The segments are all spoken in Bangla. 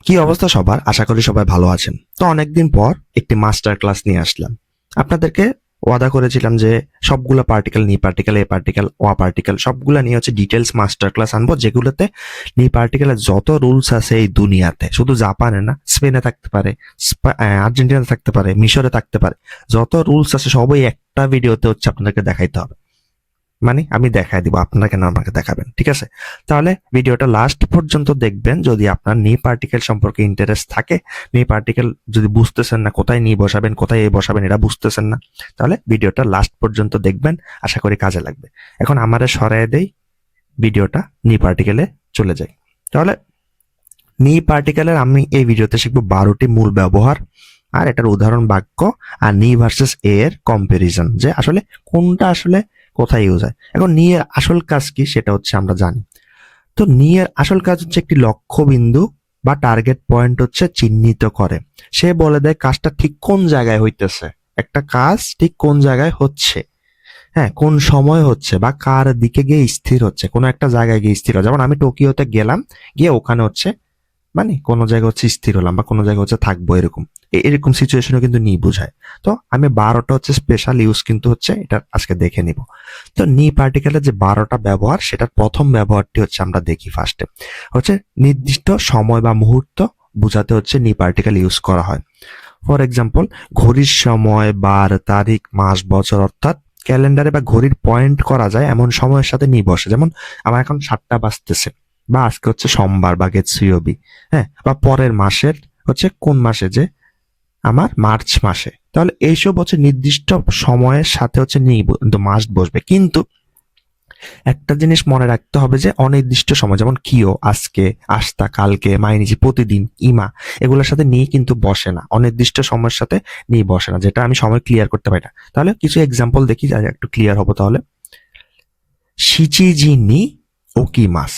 কি অবস্থা সবার? আশা করি সবাই ভালো আছেন। তো অনেকদিন পর একটি মাস্টার ক্লাস নিয়ে আসলাম। আপনাদেরকে ওয়াদা করেছিলাম যে সবগুলো পার্টিকেল, নি পার্টিকেল, এ পার্টিকেল, ও পার্টিকেল সবগুলা নিয়ে হচ্ছে ডিটেলস মাস্টার ক্লাস আনবো, যেগুলোতে নি পার্টিকেলের যত রুলস আছে এই দুনিয়াতে, শুধু জাপানে না, স্পেনে থাকতে পারে, আর্জেন্টিনা থাকতে পারে, মিশরে থাকতে পারে, যত রুলস আছে সবই একটা ভিডিওতে হচ্ছে আপনাদেরকে দেখাইতে হবে। মানে আমি দেখাই দিব, আপনারা কেন আমাকে দেখাবেন? ঠিক আছে, তাহলে ভিডিওটা লাস্ট পর্যন্ত দেখবেন যদি আপনার নি পার্টিকেল সম্পর্কে ইন্টারেস্ট থাকে। নি পার্টিকেল যদি বুঝতেছেন না, কোথায় নি বসাবেন, কোথায় এ বসাবেন, এটা বুঝতেছেন না, তাহলে ভিডিওটা লাস্ট পর্যন্ত দেখবেন, আশা করি কাজে লাগবে। এখন আমারে সরাই দেই, ভিডিওটা নি পার্টিকেলে চলে যাই। তাহলে নি পার্টিকেলের আমি এই ভিডিওতে শিখবো 12টি মূল ব্যবহার, আর এটার উদাহরণ বাক্য, আর নি ভার্সেস এ এর কম্পারিজন, যে আসলে কোনটা আসলে কোথায় ইউজ হয়। এখন নি এর আসল কাজ কি সেটা হচ্ছে আমরা জানি। তো নি এর আসল কাজ হচ্ছে একটি লক্ষ্যবিন্দু বা টার্গেট পয়েন্ট হচ্ছে চিহ্নিত করে। সে বলে দেয় কাজটা ঠিক কোন জায়গায় হইতেছে, একটা কাজ ঠিক কোন জায়গায় হচ্ছে, হ্যাঁ, কোন সময় হচ্ছে বা কার দিকে গিয়ে স্থির হচ্ছে, কোনো একটা জায়গায় গিয়ে স্থির হয়। যেমন আমি টোকিওতে গেলাম, গিয়ে ওখানে হচ্ছে মানে কোনো জায়গায় হচ্ছে স্থির হলাম বা কোনো জায়গায় হচ্ছে থাকবো, এরকম এরকম সিচুয়েশনও কিন্তু নি বোঝায়। তো আমি 12টা হচ্ছে স্পেশাল ইউজ কিন্তু হচ্ছে এটা আজকে দেখে নিব। তো নি পার্টিকেলের যে 12টা ব্যবহার, সেটার প্রথম ব্যবহারটি হচ্ছে আমরা দেখি ফার্স্টে, হচ্ছে নির্দিষ্ট সময় বা মুহূর্ত বোঝাতে হচ্ছে নি পার্টিকেল ইউজ করা হয়। ফর এক্সাম্পল, ঘড়ির সময়, বার, তারিখ, মাস, বছর, অর্থাৎ ক্যালেন্ডারে বা ঘড়ির পয়েন্ট করা যায় এমন সময়ের সাথে নি বসে। যেমন আমার এখন 7টা বাজতেছে, বা আজকে হচ্ছে সোমবার বা গেতসুয়োবি, হ্যাঁ, বা পরের মাসের হচ্ছে কোন মাসে, যে আমার মার্চ মাসে। তাহলে এইসব হচ্ছে নির্দিষ্ট সময়ের সাথে হচ্ছে নি মাস্ট বসবে। কিন্তু একটা জিনিস মনে রাখতে হবে যে অনির্দিষ্ট সময়, যেমন কিও আজকে, আস্তা কালকে, মাইনিজি প্রতিদিন, ইমা, এগুলোর সাথে নি কিন্তু বসে না, অনির্দিষ্ট সময়ের সাথে নি বসে না, যেটা আমি সময় ক্লিয়ার করতে পারি না। তাহলে কিছু এক্সাম্পল দেখি যা একটু ক্লিয়ার হবো। তাহলে শিচিজি নি ওকিমাস,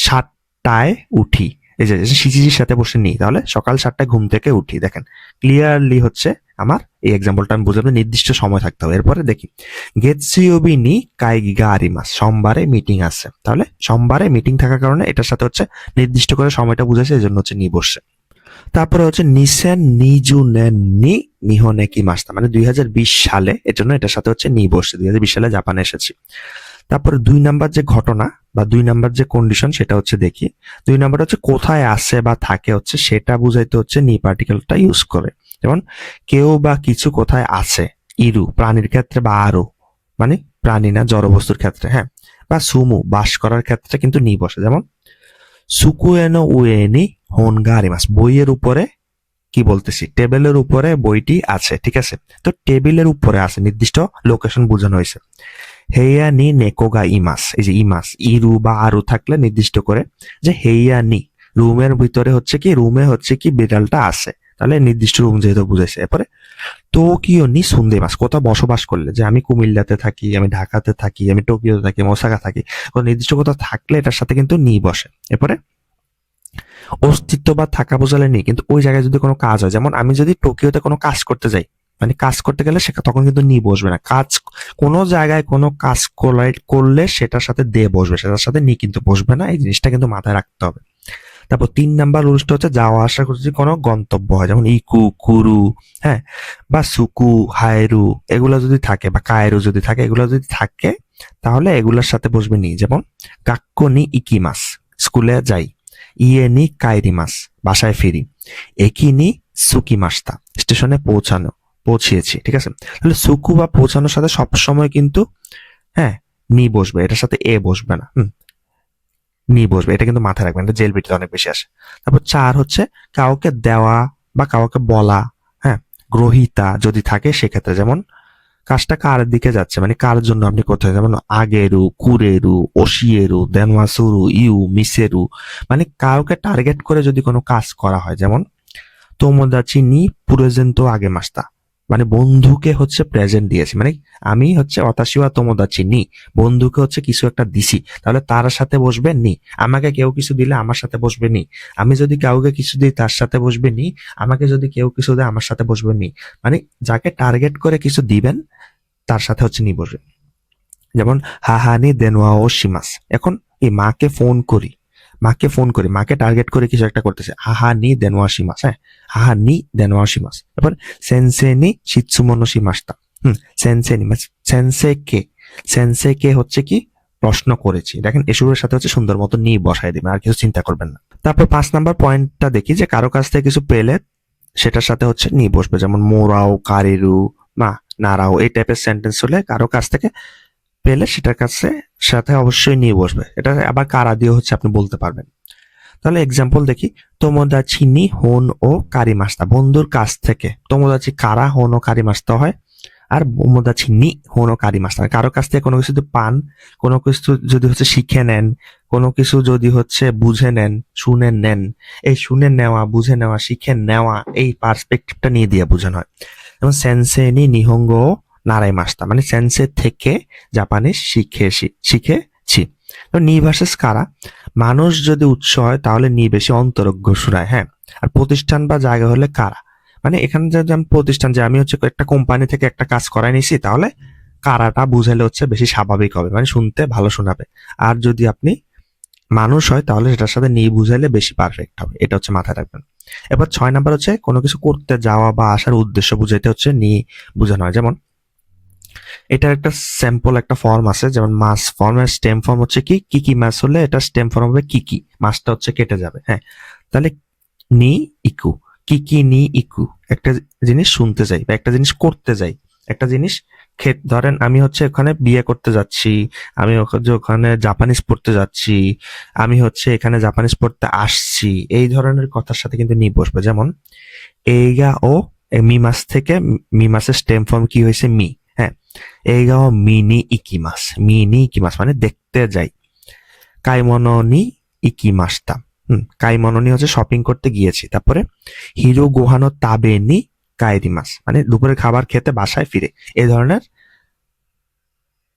7টায় উঠি। এই যে শিচিজির সাথে বসে নি, তাহলে সকাল 7টায় ঘুম থেকে উঠি। দেখেন ক্লিয়ারলি হচ্ছে আমার এই এক্সাম্পলটা আমি বুঝলাম, নির্দিষ্ট সময় থাকতে হবে। এরপরে দেখি গেতসুয়োবি নি কাইগি গা আরিমাস, সোমবারে মিটিং আছে। তাহলে সোমবারে মিটিং থাকার কারণে এটার সাথে হচ্ছে নির্দিষ্ট করে সময়টা বুঝাইছে, এই জন্য হচ্ছে নি বসছে। তারপরে হচ্ছে নিসেন নিজু নেন নি নিহনে কি মাস্তা, মানে 2020 সালে, এর জন্য এটার সাথে হচ্ছে নি বসছে, 2020 সালে জাপানে এসেছি। তারপরে 2 নাম্বার যে ঘটনা বা 2 নাম্বার যে কন্ডিশন সেটা হচ্ছে দেখি। 2 নাম্বার হচ্ছে কোথায় আছে বা থাকে, হচ্ছে সেটা বুঝাইতে হচ্ছে নি পার্টিকেলটা ইউজ করে। যেমন কেউ বা কিছু কোথায় আছে, ইরু প্রাণীর ক্ষেত্রে, বা আরো মানে প্রাণী না, জড়বস্তুর ক্ষেত্রে, হ্যাঁ, বা সুমু বাস করার ক্ষেত্রে কিন্তু নি বসে। যেমন সুকুয়েনো উয়েনি হোনগা আরিমাস, বইয়ের উপরে, কি বলতেছি, টেবিলের উপরে বইটি আছে, ঠিক আছে। তো টেবিলের উপরে আছে, নির্দিষ্ট লোকেশন বোঝানো হয়েছে। হেইয়া নি নেকোগা ইমাস, এই যে ইমাস, ইরু বা আরু থাকলে নির্দিষ্ট করে যে হেইয়া নি, রুমের ভিতরে হচ্ছে কি, রুমে হচ্ছে কি বিড়ালটা আছে, তাহলে নির্দিষ্ট রুম যেহেতু বুঝাইছে। এরপরে টোকিও নি সুন্দে মাস, কোথাও বসবাস করলে, যে আমি কুমিল্লাতে থাকি, আমি ঢাকাতে থাকি, আমি টোকিওতে থাকি, আমি ওসাকা থাকি, কোনো নির্দিষ্ট কোথাও থাকলে এটার সাথে কিন্তু নি বসে। এরপরে অস্তিত্ব বা থাকা বোঝালে নি, কিন্তু ওই জায়গায় যদি কোনো কাজ হয়, যেমন আমি যদি টোকিওতে কোনো কাজ করতে যাই, মানে কাজ করতে গেলে সে তখন কিন্তু নি বসবে না। কাজ, কোনো জায়গায় কোনো কাজ করলে সেটার সাথে দে বসবে, সেটার সাথে নি কিন্তু বসবে না, এই জিনিসটা কিন্তু মাথায় রাখতে হবে। তারপর 3 নাম্বার রুলসটা হচ্ছে যাওয়া আসা করতে যদি কোনো গন্তব্য হয়, যেমন ইকু, কুরু, হ্যাঁ, বা সুকু, হায়রু, এগুলো যদি থাকে, বা কায়রু যদি থাকে, এগুলো যদি থাকে, তাহলে এগুলোর সাথে বসবে নি। যেমন গাক্কো নি ইকিমাস, স্কুলে যাই। ইয়ে নি কাইরিমাস, বাসায় ফিরি। একি নি সুকিমাস্তা, স্টেশনে পৌঁছিয়েছি, ঠিক আছে। তাহলে সুকু বা পৌঁছানোর সাথে সবসময় কিন্তু, হ্যাঁ, নি বসবে, এটার সাথে এ বসবে না। নি বসবে, এটা কিন্তু মাথায় রাখবেন, এটা জেল বিটিতে অনেক বেশি আসে। তারপর 4 হচ্ছে কাউকে দেওয়া বা কাউকে বলা, হ্যাঁ, গ্রহিতা যদি থাকে সেক্ষেত্রে, যেমন কাজটা কার দিকে যাচ্ছে, মানে কার জন্য আপনি কোথায়, যেমন আগেরু, কুরেরু, ওশিয়েরু, দেনওয়াসুরু, ইউ, মিসেরু, মানে কাউকে টার্গেট করে যদি কোনো কাজ করা হয়। যেমন তোমোদাচি নি পুরেজেন্তো আগে মাস্তা, মানে বন্ধুকে হচ্ছে প্রেজেন্ট দিয়েছি, মানে আমি হচ্ছে অতাশিওয়া তোমোদাচি নি, বন্ধুকে হচ্ছে কিছু একটা দিছি, তাহলে তার সাথে বসবে নি। আমাকে কেউ কিছু দিলে আমার সাথে বসবে নি। আমি যদি কাউকে কিছু দিই তার সাথে বসবে নি। আমাকে যদি কেউ কিছু দেয় আমার সাথে বসবে নি। মানে যাকে টার্গেট করে কিছু দিবেন তার সাথে হচ্ছে নি বসবে। যেমন হাহানি দেনোয়া ও শিমাস, এখন এই মাকে ফোন করি, মাকে ফোন করি, মাকে টার্গেট করে কিছু একটা করতেছে, হাহা নি দেনোয়াশিমাস, হ্যাঁ, হাহা নি দেনোয়াশিমাস। এবার সেন্সে নি শিৎসুমনো শিমাস্তা। সেন্সে নি মানে সেন্সে কে, সেন্সে কে হচ্ছে কি প্রশ্ন করেছি, দেখেন এসবের সাথে হচ্ছে সুন্দর মতো নি বসাই দিবেন, আর কিছু চিন্তা করবেন না। তারপর 5 নাম্বার পয়েন্টটা দেখি যে কারো কাছ থেকে কিছু পেলে সেটার সাথে হচ্ছে নি বসবে, যেমন মোরাও, কারিরু, মা, নারাও, এই টাইপের সেন্টেন্স হলে কারো কাছ থেকে পেলে সেটার কাছে সাথে অবশ্যই নিয়ে বসবে। এটা আবার কারা দিয়ে হচ্ছে আপনি বলতে পারবেন। তাহলে এক্সাম্পল দেখি, তোমোদাচি নি হোন ও কারিমাস্তা, বন্ধুর কাছ থেকে। তোমোদাচি কারা হোন ও কারিমাস্তা হয়, আর তোমোদাচি নি হোন ও কারিমাস্তা, কারো কাছ থেকে কোনো কিছু যদি পান, কোনো কিছু যদি হচ্ছে শিখে নেন, কোনো কিছু যদি হচ্ছে বুঝে নেন, শুনে নেন, এই শুনে নেওয়া, বুঝে নেওয়া, শিখে নেওয়া, এই পার্সপেক্টিভটা নিয়ে দিয়ে বোঝানো হয়। যেমন সেন্সে নি নিহঙ্গো নারাই মাস্তা, মানে সেন্সে থেকে জাপানিজ শিখেছি। তো নি ভার্সেস কারা, মানুষ যদি উৎস হয় তাহলে নি বেশি অন্তরজ্ঞ শোনায়, হ্যাঁ, আর প্রতিষ্ঠান বা জায়গা হলে কারা, মানে এখানে যদি আমি প্রতিষ্ঠান, যে আমি হচ্ছে একটা কোম্পানি থেকে একটা কাজ করাই নিছি, তাহলে কারাটা বুঝাইলে হচ্ছে বেশি স্বাভাবিক হবে, মানে শুনতে ভালো শোনাবে। আর যদি আপনি মানুষ হয় তাহলে সেটার সাথে নি বুঝাইলে বেশি পারফেক্ট হবে, এটা হচ্ছে মাথায় রাখবেন। এবার 6 নাম্বার হচ্ছে কোনো কিছু করতে যাওয়া বা আসার উদ্দেশ্য বুঝাইতে হচ্ছে নি বোঝানো হয়। যেমন এটার একটা স্যাম্পল একটা ফর্ম আছে, যেমন মাস ফর্মের স্টেম ফর্ম হচ্ছে কি মাস হলে এটা স্টেম ফর্ম হবে কি, মাসটা হচ্ছে কেটে যাবে, হ্যাঁ। তাহলে নি ইকু, কি নি ইকু, একটা জিনিস শুনতে যাই বা একটা জিনিস করতে যাই, একটা জিনিস ধরেন আমি হচ্ছে ওখানে বিয়ে করতে যাচ্ছি, আমি ওখানে জাপানিজ পড়তে যাচ্ছি, আমি হচ্ছে এখানে জাপানিজ পড়তে আসছি, এই ধরনের কথার সাথে কিন্তু নি বসবে। যেমন এইগা ও মিমাস থেকে, মিমাসের স্টেম ফর্ম কি হয়েছে মি, হ্যাঁ, এইগা ও মিনি ইকিমাস মানে দেখতে যাই। কাইমনো নি ইকিমাস্তা, কাইমনো নি হচ্ছে শপিং করতে গিয়েছি। তারপরে হিরো গোহানো তাবে নি কাইরিমাস, মানে দুপুরের খাবার খেতে বাসায় ফিরে। এই ধরনের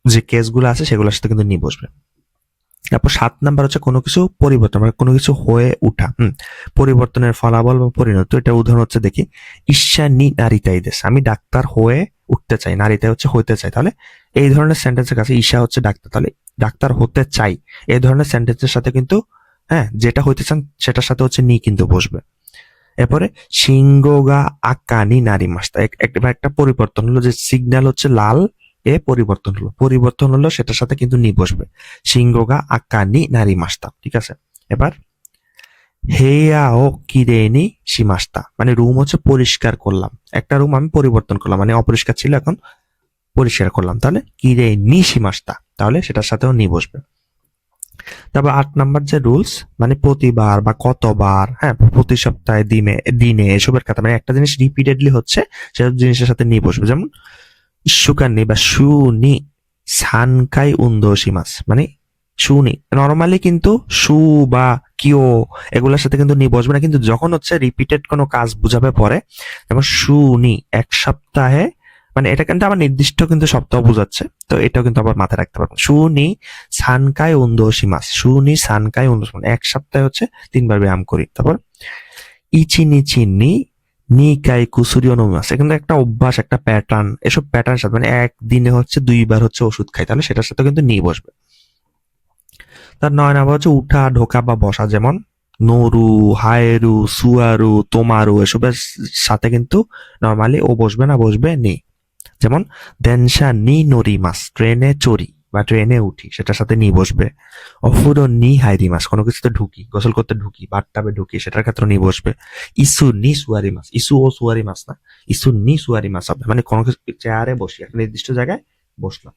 যে কেসগুলো আছে সেগুলোর সাথে কিন্তু নি বসবে। তারপর 7 নাম্বার হচ্ছে কোনো কিছু পরিবর্তন, মানে কোনো কিছু হয়ে উঠা, পরিবর্তনের ফলাফল বা পরিণত। এটা উদাহরণ হচ্ছে দেখি, ঈর্ষা নি নারিতাই দেশ, আমি ডাক্তার হয়ে উঠতে চাই, নারিতাই হচ্ছে হইতে চাই। তাহলে এই ধরনের সেন্টেন্সের কাছে ঈর্ষা হচ্ছে ডাক্তার, তাহলে ডাক্তার হতে চাই, এই ধরনের সেন্টেন্সের সাথে কিন্তু, হ্যাঁ, যেটা হইতে চান সেটার সাথে হচ্ছে নি কিন্তু বসবে। এরপরে সিংগোগা আকানি নারী মাস্তা, একটা পরিবর্তন হলো, যে সিগন্যাল হচ্ছে লাল, পরিবর্তন হলো সেটার সাথে কিন্তু নি বসবে, সিংগোগা আকানি নারী মাস্তা, ঠিক আছে। এবার হেয়া ও কিরেনি শিমাস্তা, মানে রুম হচ্ছে পরিষ্কার করলাম, একটা রুম আমি পরিবর্তন করলাম, মানে অপরিষ্কার ছিল এখন পরিষ্কার করলাম, তাহলে কিরেনি শিমাস্তা, তাহলে সেটার সাথেও নি বসবে। তারপর 8 নাম্বার যে রুলস, মানে প্রতিবার বা কতবার, হ্যাঁ, প্রতি সপ্তাহে, দিনে এসবের কথা, মানে একটা জিনিস রিপিটেডলি হচ্ছে সেসব জিনিসের সাথে নি বসবে। যেমন ইস্যুকান্নি বা শুনি সানকাই উন্দোশিমাস, মানে শুনি নর্মালি কিন্তু সু বা কিও এগুলোর সাথে কিন্তু নি বসবে না, কিন্তু যখন হচ্ছে রিপিটেড কোনো কাজ বুঝাবে পরে, যেমন শুনি এক সপ্তাহে, মানে এটা কিন্তু আবার নির্দিষ্ট কিন্তু সপ্তাহ বোঝাচ্ছে, তো এটাও কিন্তু আবার মাথায় রাখতে পারবেন। শুনি সানকাই উন্দোশিমাস, শুনি সানকাই উন্দোশিমাস, মানে এক সপ্তাহে হচ্ছে 3 বার ব্যায়াম করি। তারপর ইচি নিচি নিকাই কুসুরিও নমিমাস, এখানে একটা অভ্যাস, একটা প্যাটার্ন, এসব প্যাটার্ন সাথে, মানে একদিনে হচ্ছে 2 বার হচ্ছে ওষুধ খাই, তাহলে সেটার সাথে কিন্তু নি বসবে। তার 9 নাম্বার হচ্ছে উঠা, ঢোকা বা বসা, যেমন নোরু, হায়েরু, সুয়ারু, তোমারু, এসবের সাথে কিন্তু নর্মালি ও বসবে না, বসবে নি। যেমন দেনশা নি নরিমাস, ট্রেনে চড়ি বা ট্রেনে উঠি, সেটার সাথে নি বসবে। অফুরো নি হাইরিমাস, কোনো কিছুতে ঢুকি, গোসল করতে ঢুকি, বাথটাবে ঢুকি, সেটার ক্ষেত্রে নি বসবে। ইসু নি সুয়ারিমাস, ইসু ও সুয়ারিমাস না, ইসু নি সুয়ারিমাস হবে, মানে কোনো কিছু চেয়ারে বসি, একটা নির্দিষ্ট জায়গায় বসলাম।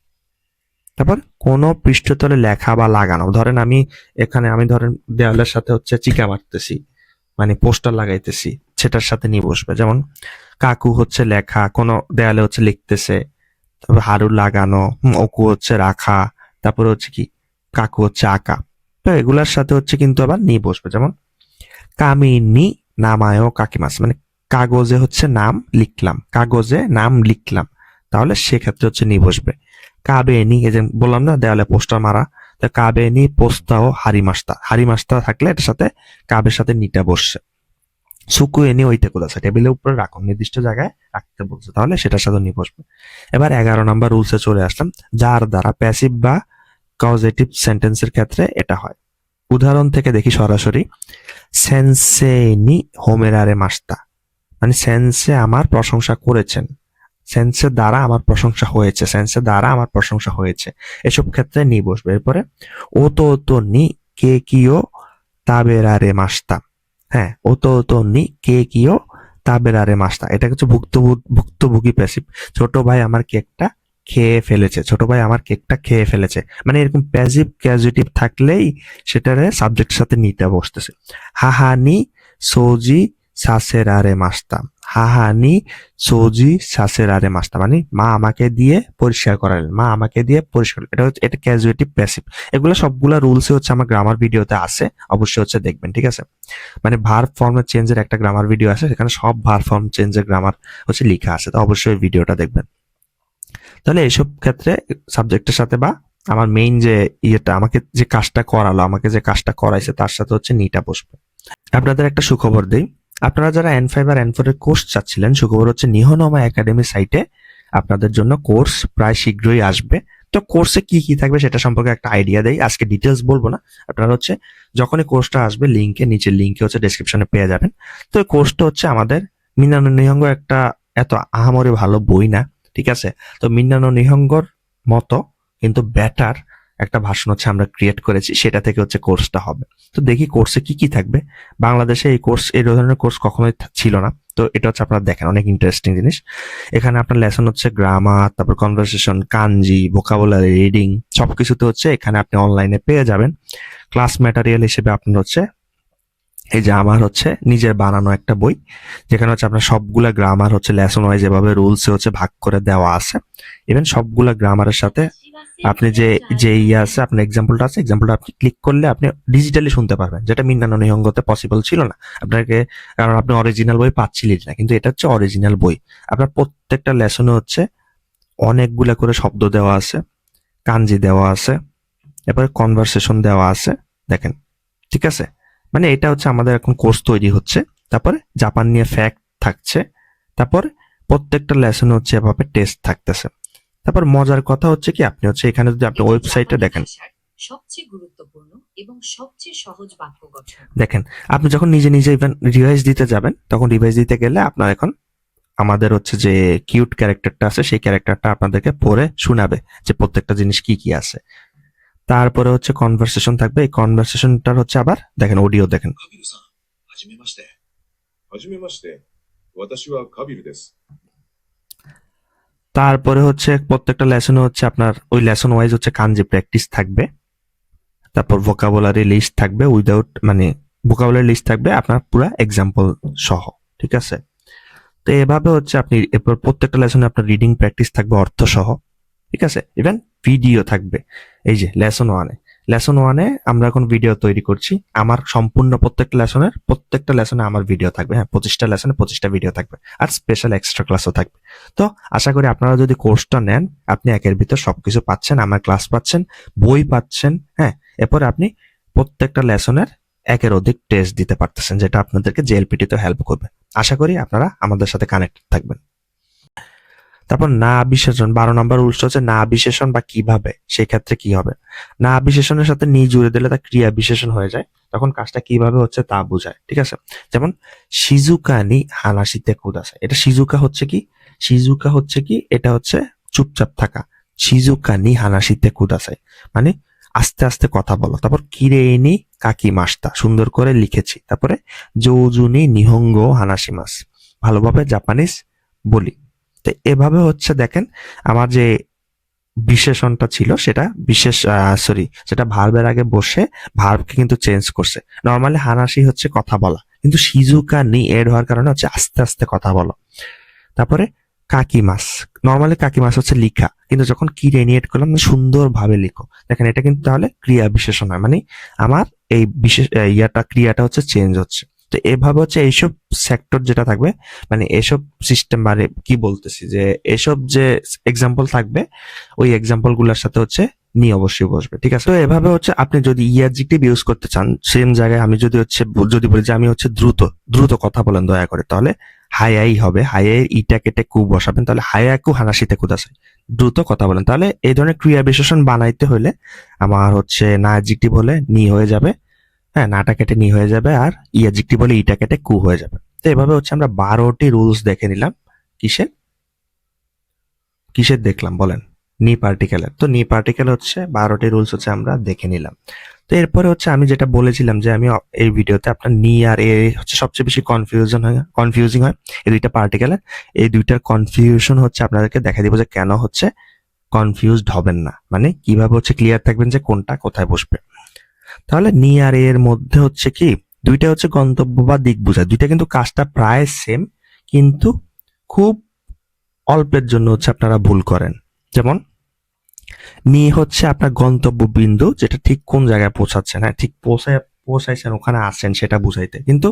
তারপর কোনো পৃষ্ঠতলে লেখা বা লাগানো, ধরেন আমি ধরেন দেওয়ালের সাথে হচ্ছে চিকা মারতেছি, মানে পোস্টার লাগাইতেছি, সেটার সাথে নিয়ে বসবে। যেমন কাকু হচ্ছে লেখা, কোনো দেয়ালে হচ্ছে লিখতেছে, তারপর হারু লাগানো, অকু হচ্ছে রাখা, তারপরে হচ্ছে কি কাকু হচ্ছে আঁকা, তো এগুলার সাথে হচ্ছে কিন্তু আবার নি বসবে। যেমন কামিনী নামায়ও কাকিমাস, মানে কাগজে হচ্ছে নাম লিখলাম, কাগজে নাম লিখলাম, তাহলে সেক্ষেত্রে হচ্ছে নি বসবে। কাবে নি, এই যে বললাম না দেওয়ালে পোস্টার মারা, তো কাবে নি পোস্তাও হারিমাস্তা থাকলে এটার সাথে কাবের সাথে নিটা বসছে। সুকু এনে ওইটা কোথাছে, টেবিলের উপরে রাখুন, নির্দিষ্ট জায়গায় রাখতে বলছে, তাহলে সেটার সাথে নি বসবে। এবার 11 নাম্বার রুলসে চলে আসলাম, যার দ্বারা প্যাসিভ বা কজেটিভ সেন্টেন্সের ক্ষেত্রে এটা হয়। উদাহরণ থেকে দেখি সরাসরি। সেন্সে নি হোমেরারে মাস্তা, মানে সেন্সে আমার প্রশংসা করেছেন, সেন্সের দ্বারা আমার প্রশংসা হয়েছে, সেন্সের দ্বারা আমার প্রশংসা হয়েছে, এসব ক্ষেত্রে নি বসবে। এরপরে ওতো নি কে কিও তাবেরারে মাস্তা, হ্যাঁ ওতো নি কে কিও তাবেরারে মাস্তা, এটা হচ্ছে ভুক্তভোগী প্যাসিভ। ছোট ভাই আমার কেকটা খেয়ে ফেলেছে, ছোট ভাই আমার কেকটা খেয়ে ফেলেছে, মানে এরকম প্যাসিভ ক্যাজুয়েটিভ থাকলেই সেটারে সাবজেক্টের সাথে নিতে বসতেছে। হাহানি সোজি সাসেরারে মাস্তা, হাহানি সোজি সাসেরারে মাস্তা, মানে মা আমাকে দিয়ে পরিষ্কার করালেন, মা আমাকে দিয়ে পরিষ্কার, এটা হচ্ছে এটা ক্যাজুয়েটিভ প্যাসিভ। এগুলো সবগুলা রুলসে হচ্ছে আমার গ্রামার ভিডিওতে আছে, অবশ্যই হচ্ছে দেখবেন, ঠিক আছে। মানে ভার্ব ফর্মের চেঞ্জের একটা গ্রামার ভিডিও আছে, সেখানে সব ভার্ব ফর্ম চেঞ্জের গ্রামার হচ্ছে লেখা আছে, তো অবশ্যই ভিডিওটা দেখবেন। তাহলে এসব ক্ষেত্রে সাবজেক্টের সাথে বা আমার মেইন যে ইয়েটা, আমাকে যে কাজটা করালো, আমাকে যে কাজটা করাইছে তার সাথে হচ্ছে নিটা বসবে। আপনাদের একটা সুখবর দেই, আপনারা যারা N5 আর N4 এর কোর্স চাচ্ছিলেন, সুখবর হচ্ছে নিহনমা একাডেমি সাইটে আপনাদের জন্য কোর্স প্রায় শীঘ্রই আসবে। তো কোর্সে কি কি থাকবে সেটা সম্পর্কে একটা আইডিয়া দেই, আজকে ডিটেলস বলবো না। আপনারা হচ্ছে যখনই কোর্সটা আসবে লিংকে, নিচের লিংকে হচ্ছে ডেসক্রিপশনে পেয়ে যাবেন। তো এই কোর্সটা হচ্ছে আমাদের মিনানো নিহঙ্গ একটা এত আহামরি ভালো বই না, ঠিক আছে। তো মিনানো নিহঙ্গর মতো কিন্তু বেটার একটা ভাষণ হচ্ছে আমরা ক্রিয়েট করেছি, সেটা থেকে হচ্ছে কোর্সটা হবে। তো দেখি কোর্সে কি কি থাকবে। বাংলাদেশে এই ধরনের কোর্স কখনোই ছিল না, তো এটা হচ্ছে আপনারা দেখেন অনেক ইন্টারেস্টিং জিনিস। এখানে আপনার লেসন হচ্ছে গ্রামার, তারপর কনভারসেশন, কাঞ্জি, ভোকাবুলারি, রিডিং, সবকিছুতে হচ্ছে এখানে আপনি অনলাইনে পেয়ে যাবেন। ক্লাস ম্যাটেরিয়াল হিসেবে আপনার হচ্ছে এই যে আমার হচ্ছে নিজের বানানো একটা বই, যেখানে হচ্ছে আপনার সবগুলা গ্রামার হচ্ছে লেসন ওয়াইজ এভাবে রুলসে হচ্ছে ভাগ করে দেওয়া আছে। ইভেন সবগুলা গ্রামারের সাথে আপনি যে যে ইয়ে আছে, আপনার এক্সাম্পলটা আছে, এক্সাম্পলটা আপনি ক্লিক করলে আপনি ডিজিটালি শুনতে পারবেন, যেটা মিন্নানো নিহঙ্গতে পসিবল ছিল না আপনাকে, কারণ আপনি অরিজিনাল বই পাচ্ছিলেন না। কিন্তু এটা হচ্ছে অরিজিনাল বই, আপনার প্রত্যেকটা লেসনে হচ্ছে অনেকগুলা করে শব্দ দেওয়া আছে, কাঞ্জি দেওয়া আছে, এরপরে কনভারসেশন দেওয়া আছে, দেখেন, ঠিক আছে। মানে এটা হচ্ছে আমাদের এখন কোর্স তৈরি হচ্ছে। তারপরে জাপান নিয়ে ফ্যাক্ট থাকছে, তারপর প্রত্যেকটা লেসনে হচ্ছে এভাবে টেস্ট থাকতেছে। তারপর মজার কথা হচ্ছে কি, আপনি হচ্ছে এখানে যদি আপনি ওয়েবসাইটে দেখেন, সবচেয়ে গুরুত্বপূর্ণ এবং সবচেয়ে সহজ বাক্য গঠন দেখেন আপনি যখন নিজে নিজে ইভেন রিভাইজ দিতে যাবেন, তখন রিভাইজ দিতে গেলে আপনার এখন আমাদের হচ্ছে যে কিউট ক্যারেক্টারটা আছে, সেই ক্যারেক্টারটা আপনাদেরকে পড়ে শোনাবে যে প্রত্যেকটা জিনিস কি কি আছে। তারপরে হচ্ছে কনভারসেশন থাকবে, এই কনভারসেশনটার হচ্ছে আবার দেখেন অডিও দেখেন। カビルさん、はじめまして。はじめまして。私はカビルです。 তারপরে হচ্ছে প্রত্যেকটা লেসনে হচ্ছে আপনার ওই লেসন ওয়াইজ হচ্ছে কাঞ্জি প্র্যাকটিস থাকবে, তারপর ভোকাবুলারি লিস্ট থাকবে, উইদাউট মানে ভোকাবুলারি লিস্ট থাকবে আপনার পুরা এক্সাম্পল সহ, ঠিক আছে। তো এভাবে হচ্ছে আপনি এরপর প্রত্যেকটা লেসনে আপনার রিডিং প্র্যাকটিস থাকবে অর্থ সহ, ঠিক আছে। ইভেন ভিডিও থাকবে, এই যে লেসন ওয়ানে আমরা এখন ভিডিও তৈরি করছি, আমার সম্পূর্ণ প্রত্যেকটা লেসনে আমার ভিডিও থাকবে, হ্যাঁ 25টা লেসনে 25টা ভিডিও থাকবে, আর স্পেশাল এক্সট্রা ক্লাসও থাকবে। তো আশা করি আপনারা যদি কোর্সটা নেন, আপনি একের ভিতর সবকিছু পাচ্ছেন, আমার ক্লাস পাচ্ছেন, বই পাচ্ছেন, হ্যাঁ। এরপরে আপনি প্রত্যেকটা লেসনের একের অধিক টেস্ট দিতে পারতেছেন, যেটা আপনাদেরকে জেএলপিটি তে হেল্প করবে। আশা করি আপনারা আমাদের সাথে কানেক্টেড থাকবেন। তারপর না বিশেষণ, 12 নম্বর রুলস হচ্ছে না বিশেষণ বা কিভাবে, সেই ক্ষেত্রে কি হবে। না বিশেষণের সাথে নি জুড়ে দিলে তা ক্রিয়া বিশেষণ হয়ে যায়, তখন কাজটা কিভাবে হচ্ছে তা বোঝায়, ঠিক আছে। যেমন শিজুকা নি হানাশিতে কুদাসাই, এটা শিজুকা হচ্ছে কি এটা হচ্ছে চুপচাপ থাকা। শিজুকা নি হানাশিতে কুদাসাই মানে আস্তে আস্তে কথা বলো। তারপর কিরেনি কাকি মাস্তা, সুন্দর করে লিখেছি। তারপরে জৌজুনি নিহঙ্গ হানাশিমাস, ভালোভাবে জাপানিজ বলি। তো এভাবে হচ্ছে দেখেন আমার যে বিশেষণটা ছিল সেটা সেটা ভার্বের আগে বসে ভার্বকে কিন্তু চেঞ্জ করছে। নর্মালি হানাসি হচ্ছে কথা বলা, কিন্তু শিজুকা নি এড হওয়ার কারণে হচ্ছে আস্তে আস্তে কথা বলো। তারপরে কাকিমাস, নর্মালি কাকিমাস হচ্ছে লিখা, কিন্তু যখন কি রেনিয়েট করলাম সুন্দরভাবে লিখো, দেখেন এটা কিন্তু তাহলে ক্রিয়া বিশেষণ হয়, মানে আমার এই বিশেষ ক্রিয়াটা হচ্ছে চেঞ্জ হচ্ছে। তো এভাবে হচ্ছে এইসব সেক্টর যেটা থাকবে, মানে এসব সিস্টেম, মানে কি বলতেছি যে এসব যে এক্সাম্পল থাকবে, ওই এক্সাম্পল গুলোর সাথে হচ্ছে নি অবশ্যই বসবে, ঠিক আছে। তো এভাবে হচ্ছে আপনি যদি অ্যাডজেক্টিভ ইউজ করতে চান, সেম জায়গায় আমি যদি বলি যে আমি হচ্ছে দ্রুত কথা বলেন দয়া করে, তাহলে হায়াই হবে, হায়াইয়ের ইটা কেটে কু বসাবেন, তাহলে হায়াকু হানাশিতে কুদাসাই, দ্রুত কথা বলেন। তাহলে এই ধরনের ক্রিয়া বিশেষণ বানাইতে হলে আমার হচ্ছে না অ্যাডজেক্টিভ হলে নি হয়ে যাবে, হ্যাঁ, নাটা কেটে নি হয়ে যাবে, আর অ্যাডজেক্টিভ বলে ইটা কেটে কু হয়ে যাবে। তো এভাবে হচ্ছে আমরা 12টি রুলস দেখে নিলাম। কিসের কিসের দেখলাম বলেন? নি পার্টিকেলের। তো নি পার্টিকেল হচ্ছে 12টি রুলস হচ্ছে আমরা দেখে নিলাম। তো এরপরে হচ্ছে আমি যেটা বলেছিলাম যে আমি এই ভিডিওতে আপনার নি আর এ হচ্ছে সবচেয়ে বেশি কনফিউজিং হয় এই দুইটা পার্টিকেলের। এই দুইটার কনফিউশন হচ্ছে আপনাদেরকে দেখা দিব যে কেন হচ্ছে কনফিউজড হবেন না, মানে কিভাবে হচ্ছে ক্লিয়ার থাকবেন যে কোনটা কোথায় বসবে। তাহলে নি আর এর মধ্যে হচ্ছে কি, দুইটা হচ্ছে গন্তব্য বা দিক বোঝায়। দুইটা কিন্তু কাজটা প্রায় সেম, কিন্তু খুব অল্পের জন্য হচ্ছে আপনারা ভুল করেন। যেমন নি হচ্ছে আপনার গন্তব্য বিন্দু, যেটা ঠিক কোন জায়গায় পৌঁছাচ্ছেন, হ্যাঁ ঠিক পৌঁছাইছেন ওখানে আসছেন সেটা বুঝাইতে। কিন্তু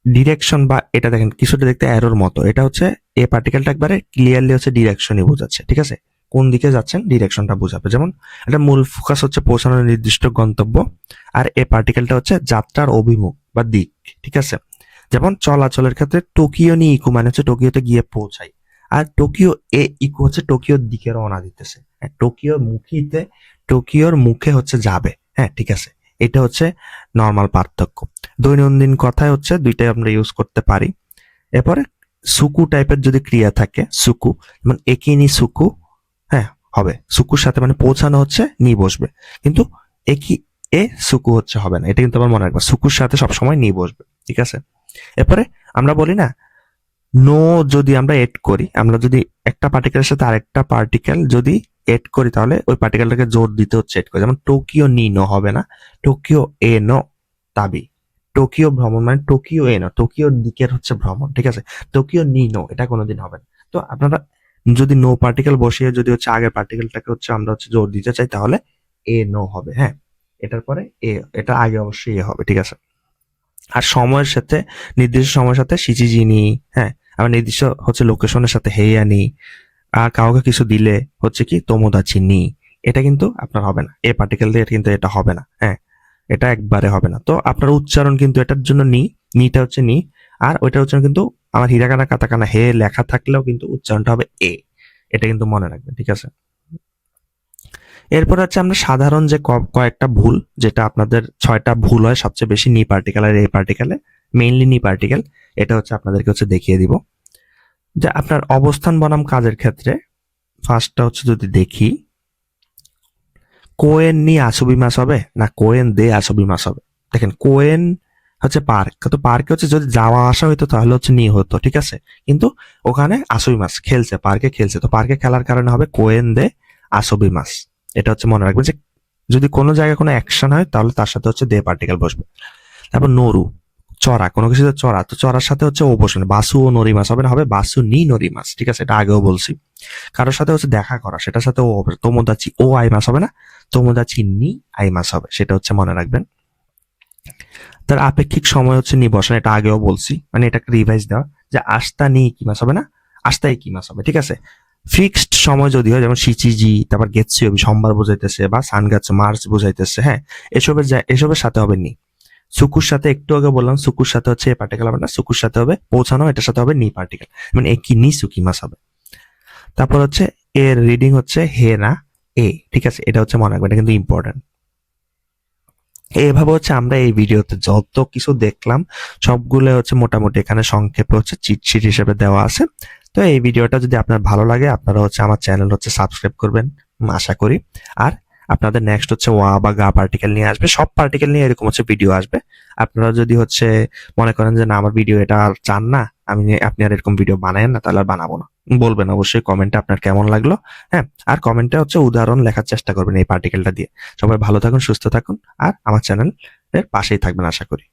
ডিরেকশন বা এটা দেখেন কিছুটা দেখতে অ্যারোর মতো, এটা হচ্ছে এ পার্টিকেলটা একবারে ক্লিয়ারলি হচ্ছে ডিরেকশনই বোঝাচ্ছে, ঠিক আছে? কোন দিকে যাচ্ছেন ডিরেকশনটা বোঝাবে। যেমন এটা মূল ফোকাস হচ্ছে পৌঁছানোর নির্দিষ্ট গন্তব্য, আর এ পার্টিকেলটা হচ্ছে যাত্রার অভিমুখ বা দিক, ঠিক আছে? যেমন চলাচলের ক্ষেত্রে টোকিও নি ইকু মানে হচ্ছে টোকিওতে গিয়ে পৌঁছাই, আর টোকিও এ ইকু হচ্ছে টোকিওর দিকে রওনা দিতেছে। হ্যাঁ, টোকিওর মুখে হচ্ছে যাবে। হ্যাঁ, ঠিক আছে, এটা হচ্ছে নর্মাল পার্থক্য। দৈনন্দিন কথায় হচ্ছে দুইটাই আমরা ইউজ করতে পারি। এরপরে সুকু টাইপের যদি ক্রিয়া থাকে, সুকু যেমন একিনি সুকু, হ্যাঁ হবে সুকুর সাথে, মানে পৌঁছানো হচ্ছে নি বসবে, কিন্তু একি এ সুকু হচ্ছে হবে না, এটা কিন্তু আমার মনে রাখবা, সুকুর সাথে সবসময় নি বসবে, ঠিক আছে? এরপরে আমরা বলি না নো, যদি আমরা এড করি, আমরা যদি একটা পার্টিকেলের সাথে আরেকটা পার্টিকেল যদি এড করি, তাহলে ওই পার্টিকেলটাকে জোর দিতে হচ্ছে এড করি। যেমন টোকিও নি নো হবে না, টোকিও এ নো তাবি। টোকিও ভ্রমণ মানে টোকিও এ নো, টোকিওর দিকের হচ্ছে ভ্রমণ, ঠিক আছে? টোকিও নি নো এটা কোনোদিন হবে না। তো আপনারা যদি নো পার্টিকেল বসিয়ে যদি হচ্ছে আগের পার্টিকেলটাকে হচ্ছে আমরা হচ্ছে জোর দিতে চাই, তাহলে এ নো হবে। হ্যাঁ, এটার পরে এ, এটা আগে অবশ্যই এ হবে, ঠিক আছে? আর সময়ের সাথে, নির্দিষ্ট সময়ের সাথে সিচিজিনি, হ্যাঁ, আবার নির্দিষ্ট হচ্ছে লোকেশনের সাথে হেয়ানি, আর কাউকে কিছু দিলে হচ্ছে কি তোমোদাচি নি, এটা কিন্তু আপনার হবে না। এ পার্টিকেল দিয়ে কিন্তু এটা হবে না, হ্যাঁ, এটা একবারে হবে না। তো আপনার উচ্চারণ কিন্তু এটার জন্য নিটা হচ্ছে নি, আর ওইটার উচ্চারণ কিন্তু আমার হিরাকানা কাতাকানা হে লেখা থাকলেও কিন্তু উচ্চারণটা হবে এ, এটা কিন্তু মনে রাখবেন, ঠিক আছে? এরপর হচ্ছে আমরা সাধারণ যে কয়েকটা ভুল, যেটা আপনাদের 6টা ভুল হয় সবচেয়ে বেশি নি পার্টিকেল আর এ পার্টিকেলে, মেইনলি নি পার্টিকেল, এটা হচ্ছে আপনাদেরকে হচ্ছে দেখিয়ে দিব। যে আপনার অবস্থান বনাম কাজের ক্ষেত্রে ফার্স্টটা হচ্ছে যদি দেখি, কোয়েন নি আসবি মাস হবে না কোয়েন দে আসবি মাস হবে? দেখেন কোয়েন হচ্ছে পার্ক, তো পার্কে হচ্ছে যদি যাওয়া আসা হইতো তাহলে হচ্ছে নি হতো, ঠিক আছে? কিন্তু ওখানে আসবি মাস খেলছে, পার্কে খেলছে, তো পার্কে খেলার কারণে হবে কোয়েন দে আসবি মাস। এটা হচ্ছে মনে রাখবেন যে যদি কোনো জায়গায় কোনো অ্যাকশন হয় তাহলে তার সাথে হচ্ছে দে পার্টিকেল বসবে। তারপর নরু চড়া, কোনো কিছু চড়া, তো চড়ার সাথে হচ্ছে ও বসবে, বাসু ও নরি মাস হবে না, হবে বাসু নি নরি মাস, ঠিক আছে? এটা আগেও বলছি। কারোর সাথে হচ্ছে দেখা করা, সেটার সাথে ও হবে, তোমোদাচি ও আই মাস হবে না, তোমোদাচি নি আই মাস হবে, সেটা হচ্ছে মনে রাখবেন। তার আপেক্ষিক সময় হচ্ছে নি বসানো, এটা আগেও বলছি, মানে এটাকে রিভাইজ দেওয়া, যে আস্তা নি কি মাস হবে না, আস্তাই কি মাস হবে, ঠিক আছে? ফিক্সড সময় যদি হয়, যেমন সিচিজি, তারপর গেতসুয়োবি সোমবার বোঝাইতেছে, বা সানগাতসু মার্চ বোঝাইতেছে, হ্যাঁ, এসবের সাথে হবে নি। সুকুর সাথে একটু আগে বললাম, সুকুর সাথে হচ্ছে এ পার্টিকেল হবে না, সুকুর সাথে হবে পৌঁছানো, এটার সাথে হবে নি পার্টিকেল, মানে একি নি সুকি মাস হবে। তারপর হচ্ছে এর রিডিং হচ্ছে হে না এ, ঠিক আছে? এটা হচ্ছে মনে রাখবেন, এটা কিন্তু ইম্পর্টেন্ট। এইভাবে হচ্ছে আমরা এই ভিডিওতে যত কিছু দেখলাম সবগুলো হচ্ছে মোটামুটি এখানে সংক্ষেপে হচ্ছে চিটশিট হিসেবে দেওয়া আছে। তো এই ভিডিওটা যদি আপনার ভালো লাগে, আপনারা হচ্ছে আমার চ্যানেল হচ্ছে সাবস্ক্রাইব করবেন আশা করি। আর আপনাদের নেক্সট হচ্ছে ওয়া বা গা পার্টিকেল নিয়ে আসবে, সব পার্টিকেল নিয়ে এরকম হচ্ছে ভিডিও আসবে। আপনারা যদি হচ্ছে মনে করেন যে না আমার ভিডিও এটা আর চান না, আপনি আর এরকম ভিডিও বানায়েন না, তাহলে আর বানাবো না, বলবেন অবশ্যই কমেন্টে আপনার কেমন লাগলো। হ্যাঁ, আর কমেন্টে হচ্ছে উদাহরণ লেখার চেষ্টা করবেন এই পার্টিকেলটা দিয়ে। সবাই ভালো থাকুন, সুস্থ থাকুন, আর আমার চ্যানেলের পাশেই থাকবেন আশা করি।